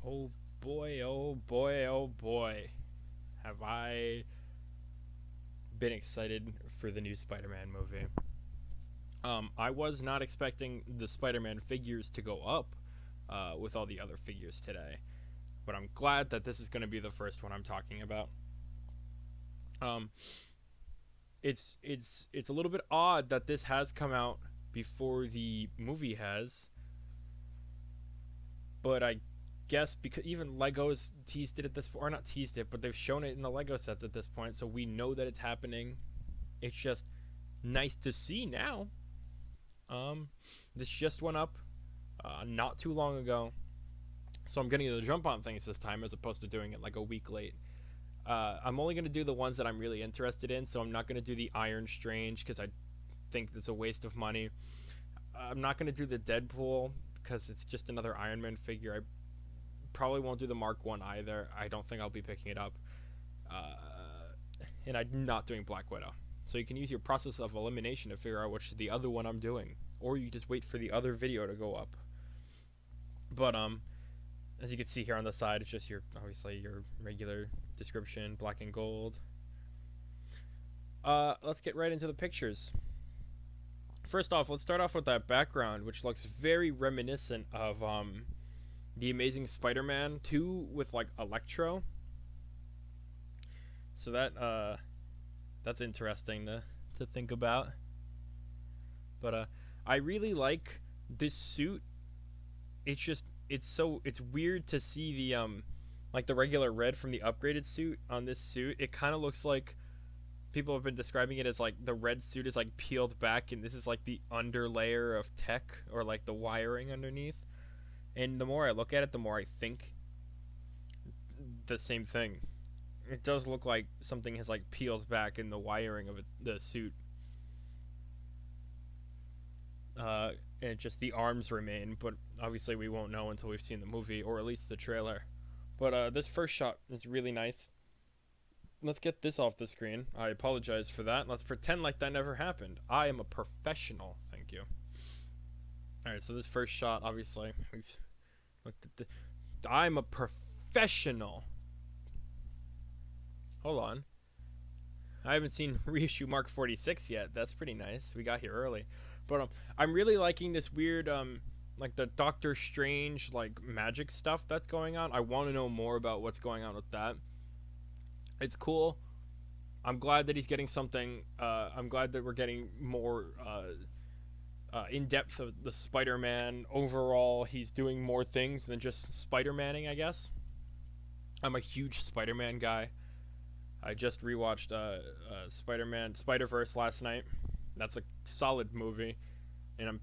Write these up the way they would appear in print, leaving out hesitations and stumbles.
Oh boy, oh boy, oh boy. Have I been excited for the new Spider Man movie. I was not expecting the Spider Man figures to go up with all the other figures today, but I'm glad that this is going to be the first one I'm talking about. Um, it's a little bit odd that this has come out before the movie has, but I guess because even Lego's teased it at this point, or not teased it, but they've shown it in the Lego sets at this point, so we know that it's happening. It's just nice to see now. Um, this just went up not too long ago, so I'm getting to jump on things this time as opposed to doing it like a week late. I'm only going to do the ones that I'm really interested in, so I'm not going to do the Iron Strange because I think it's a waste of money. I'm not going to do the Deadpool because it's just another Iron Man figure. I probably won't do the Mark 1 either. I don't think I'll be picking it up. Uh, and I'm not doing Black Widow. So you can use your process of elimination to figure out which the other one I'm doing. Or you just wait for the other video to go up. But as you can see here on the side, it's just obviously your regular description, black and gold. Let's get right into the pictures. First off, let's start off with that background, which looks very reminiscent of the Amazing Spider-Man 2 with like Electro. So that's interesting to think about. But I really like this suit. It's weird to see the like the regular red from the upgraded suit on this suit. It kind of looks like people have been describing it as like the red suit is like peeled back and this is like the underlayer of tech or like the wiring underneath. And the more I look at it, the more I think the same thing. It does look like something has like peeled back in the wiring of the suit. And just the arms remain, but obviously we won't know until we've seen the movie or at least the trailer. But this first shot is really nice. Let's get this off the screen. I apologize for that. Let's pretend like that never happened. I am a professional. Thank you. Alright, so this first shot, obviously, we've looked at the... I'm a professional. Hold on. I haven't seen reissue Mark 46 yet. That's pretty nice. We got here early. But I'm really liking this weird, like the Doctor Strange, like magic stuff that's going on. I want to know more about what's going on with that. It's cool. I'm glad that he's getting something. I'm glad that we're getting more in depth of the Spider-Man. Overall, he's doing more things than just Spider-Manning, I guess. I'm a huge Spider-Man guy. I just rewatched Spider-Man Spider-Verse last night. That's a solid movie, and I'm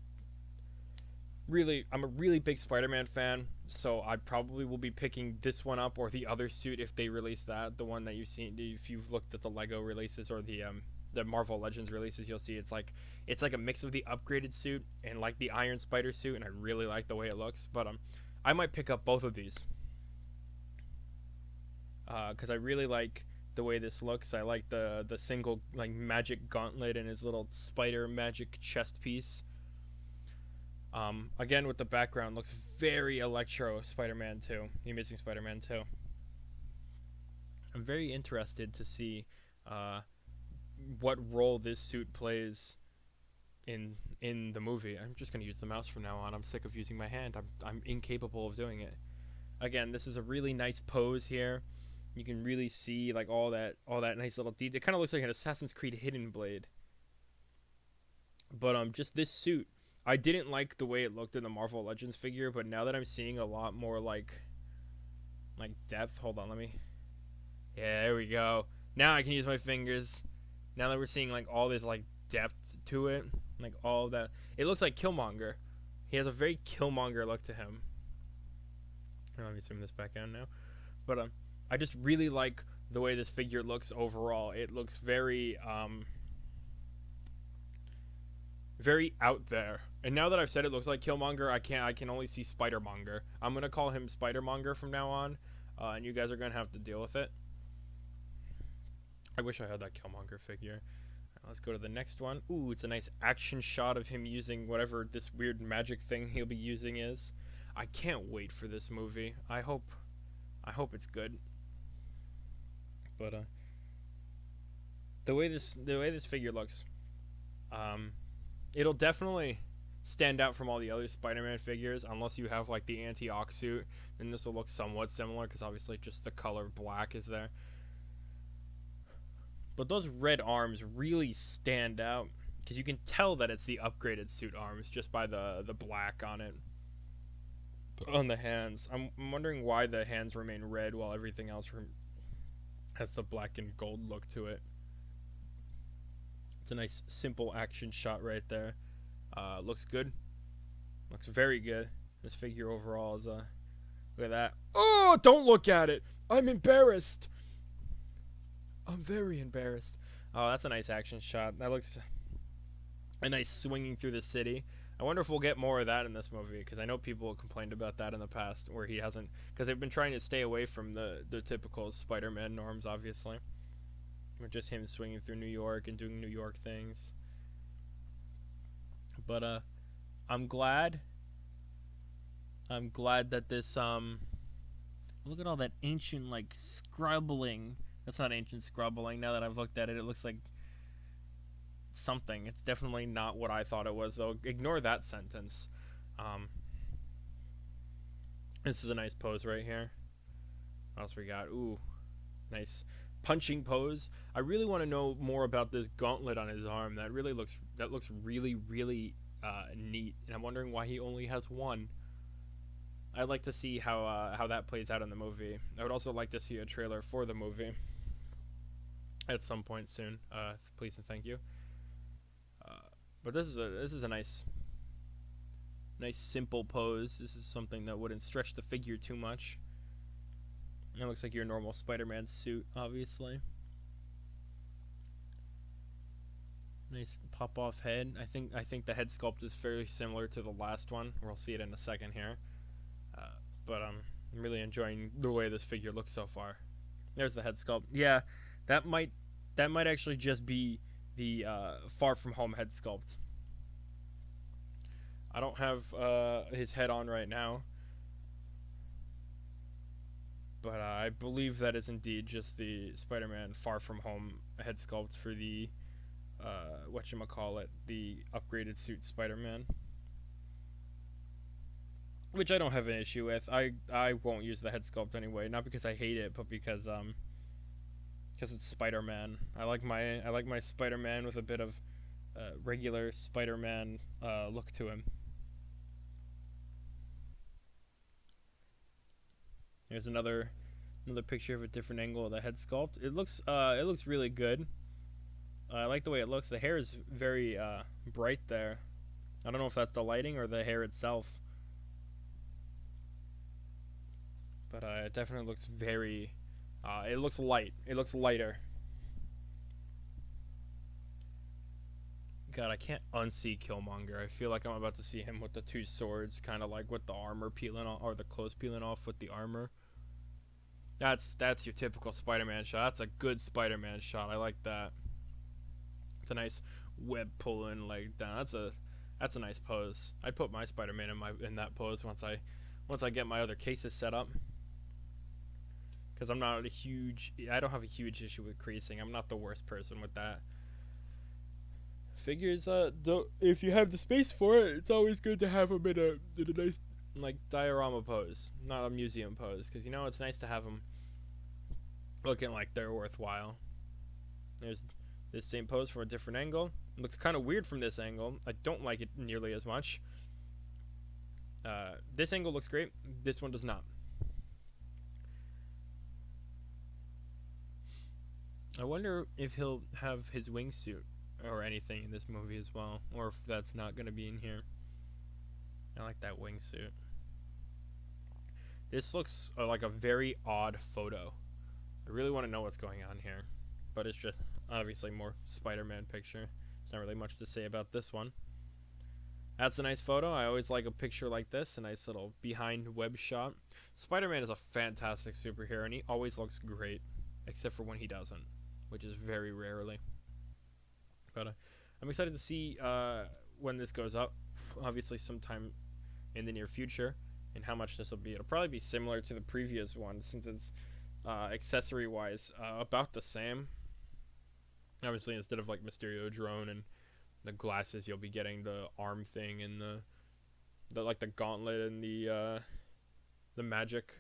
a really big Spider-Man fan, so I probably will be picking this one up or the other suit if they release that. The one that you've seen, if you've looked at the Lego releases or the Marvel Legends releases, you'll see it's like a mix of the upgraded suit and like the Iron Spider suit, and I really like the way it looks. But I might pick up both of these because I really like the way this looks. I like the single like magic gauntlet and his little spider magic chest piece. Again with the background, looks very Electro Spider-Man 2, the Amazing Spider-Man 2. I'm very interested to see what role this suit plays in the movie. I'm just gonna use the mouse from now on. I'm sick of using my hand. I'm incapable of doing it. Again, this is a really nice pose here. You can really see like all that nice little detail. It kind of looks like an Assassin's Creed Hidden Blade. But just this suit, I didn't like the way it looked in the Marvel Legends figure, but now that I'm seeing a lot more like depth, hold on, yeah, there we go. Now I can use my fingers. Now that we're seeing like all this like depth to it, like all that, it looks like Killmonger. He has a very Killmonger look to him. Let me zoom this back out now. But I just really like the way this figure looks overall. It looks very very out there. And now that I've said it looks like Killmonger, I can only see Spider-Monger. I'm gonna call him Spider-Monger from now on, and you guys are gonna have to deal with it. I wish I had that Killmonger figure. Right, let's go to the next one. Ooh, it's a nice action shot of him using whatever this weird magic thing he'll be using is. I can't wait for this movie. I hope it's good. But the way this figure looks, um, it'll definitely stand out from all the other Spider-Man figures, unless you have like the anti-Ock suit. Then this will look somewhat similar because obviously just the color black is there. But those red arms really stand out because you can tell that it's the upgraded suit arms just by the black on it. On the hands, I'm wondering why the hands remain red while everything else has the black and gold look to it. It's a nice simple action shot right there. Looks good. Looks very good. This figure overall is look at that. Oh, don't look at it. I'm embarrassed. I'm very embarrassed. Oh, that's a nice action shot. That looks a nice swinging through the city. I wonder if we'll get more of that in this movie, because I know people complained about that in the past, where he hasn't, because they've been trying to stay away from the typical Spider-Man norms, obviously. With just him swinging through New York and doing New York things. But I'm glad that this look at all that ancient like scrubbling. That's not ancient scrubbling. Now that I've looked at it, it looks like something. It's definitely not what I thought it was, though. Ignore that sentence. This is a nice pose right here. What else we got? Ooh, nice punching pose. I really want to know more about this gauntlet on his arm. That looks really neat, and I'm wondering why he only has one. I'd like to see how that plays out in the movie. I would also like to see a trailer for the movie at some point soon. Please and thank you. But this is a nice simple pose. This is something that wouldn't stretch the figure too much. It looks like your normal Spider-Man suit, obviously. Nice pop-off head. I think the head sculpt is fairly similar to the last one. We'll see it in a second here. But I'm really enjoying the way this figure looks so far. There's the head sculpt. Yeah, that might actually just be the Far From Home head sculpt. I don't have his head on right now, but I believe that is indeed just the Spider-Man Far From Home head sculpt for the whatchamacallit, the upgraded suit Spider-Man, which I don't have an issue with. I won't use the head sculpt anyway, not because I hate it, but because it's Spider-Man. I like my Spider-Man with a bit of regular Spider-Man look to him. Here's another picture of a different angle of the head sculpt. It looks really good. I like the way it looks. The hair is very bright there. I don't know if that's the lighting or the hair itself, but it definitely looks very. It looks light. It looks lighter. God, I can't unsee Killmonger. I feel like I'm about to see him with the two swords, kind of like with the armor peeling off, or the clothes peeling off with the armor. That's your typical Spider-Man shot. That's a good Spider-Man shot. I like that. It's a nice web pulling leg down. That's a nice pose. I'd put my Spider-Man in that pose once I get my other cases set up. Because I don't have a huge issue with creasing. I'm not the worst person with that. Figures, if you have the space for it, it's always good to have them in a nice, like, diorama pose, not a museum pose, because, it's nice to have them looking like they're worthwhile. There's this same pose from a different angle. It looks kind of weird from this angle. I don't like it nearly as much. This angle looks great. This one does not. I wonder if he'll have his wingsuit or anything in this movie as well, or if that's not going to be in here. I like that wingsuit. This looks like a very odd photo. I really want to know what's going on here, but it's just obviously more Spider-Man picture. There's not really much to say about this one. That's a nice photo. I always like a picture like this, a nice little behind web shot. Spider-Man is a fantastic superhero, and he always looks great, except for when he doesn't, which is very rarely. But I'm excited to see when this goes up. Obviously, sometime in the near future. and how much this will be. It'll probably be similar to the previous one since it's accessory wise about the same. Obviously, instead of like Mysterio drone and the glasses, you'll be getting the arm thing and the like the gauntlet and the magic.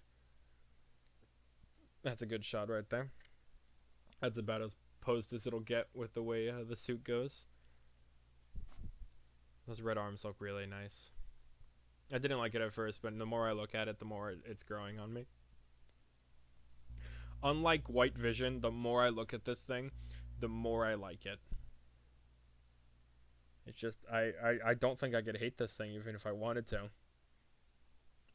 That's a good shot right there. That's about as posed as it'll get with the way the suit goes. Those red arms look really nice. I didn't like it at first, but the more I look at it, the more it's growing on me. Unlike White Vision, the more I look at this thing, the more I like it. It's just, I don't think I could hate this thing even if I wanted to.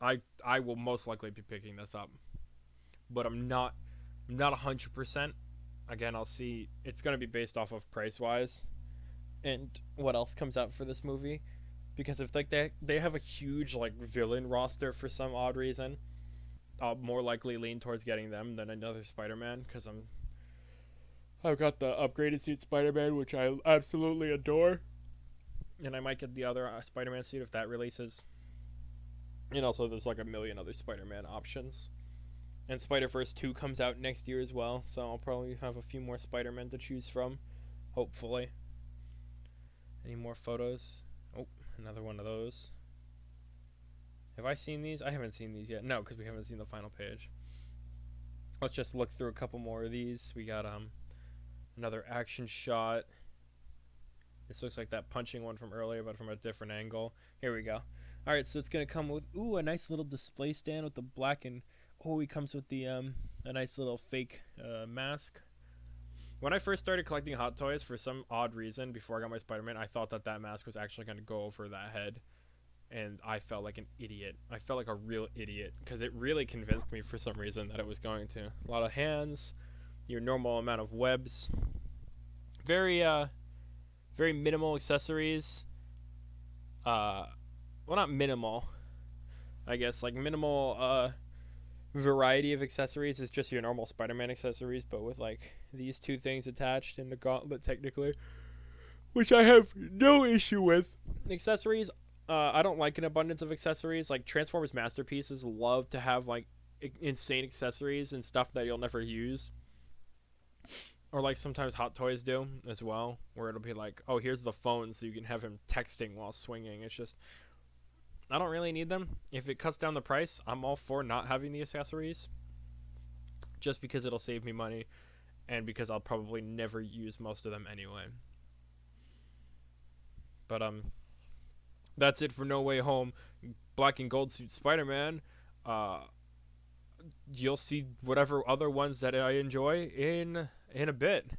I will most likely be picking this up. But I'm not 100%. Again, I'll see. It's going to be based off of price-wise and what else comes out for this movie. Because if like they have a huge like villain roster for some odd reason, I'll more likely lean towards getting them than another Spider-Man, because I've got the upgraded suit Spider-Man, which I absolutely adore, and I might get the other Spider-Man suit if that releases. And also there's like a million other Spider-Man options. And Spider-Verse 2 comes out next year as well, so I'll probably have a few more Spider-Man to choose from, hopefully. Any more photos? Oh, another one of those. Have I seen these? I haven't seen these yet. No, because we haven't seen the final page. Let's just look through a couple more of these. We got another action shot. This looks like that punching one from earlier, but from a different angle. Here we go. All right, so it's going to come with, a nice little display stand with the black and... Oh, he comes with the a nice little fake mask. When I first started collecting Hot Toys, for some odd reason, before I got my Spider-Man, I thought that mask was actually going to go over that head. And I felt like an idiot. I felt like a real idiot, because it really convinced me for some reason that it was going to. A lot of hands, your normal amount of webs. Very minimal accessories. Well, not minimal. I guess, like, minimal, variety of accessories is just your normal Spider-Man accessories, but with like these two things attached in the gauntlet technically, which I have no issue with. Accessories, I don't like an abundance of accessories. Like Transformers Masterpieces love to have like insane accessories and stuff that you'll never use, or like sometimes Hot Toys do as well, where it'll be like, oh, here's the phone so you can have him texting while swinging. It's just, I don't really need them. If it cuts down the price, I'm all for not having the accessories, just because it'll save me money and because I'll probably never use most of them anyway. But that's it for No Way Home Black and Gold Suit Spider-Man. You'll see whatever other ones that I enjoy in a bit.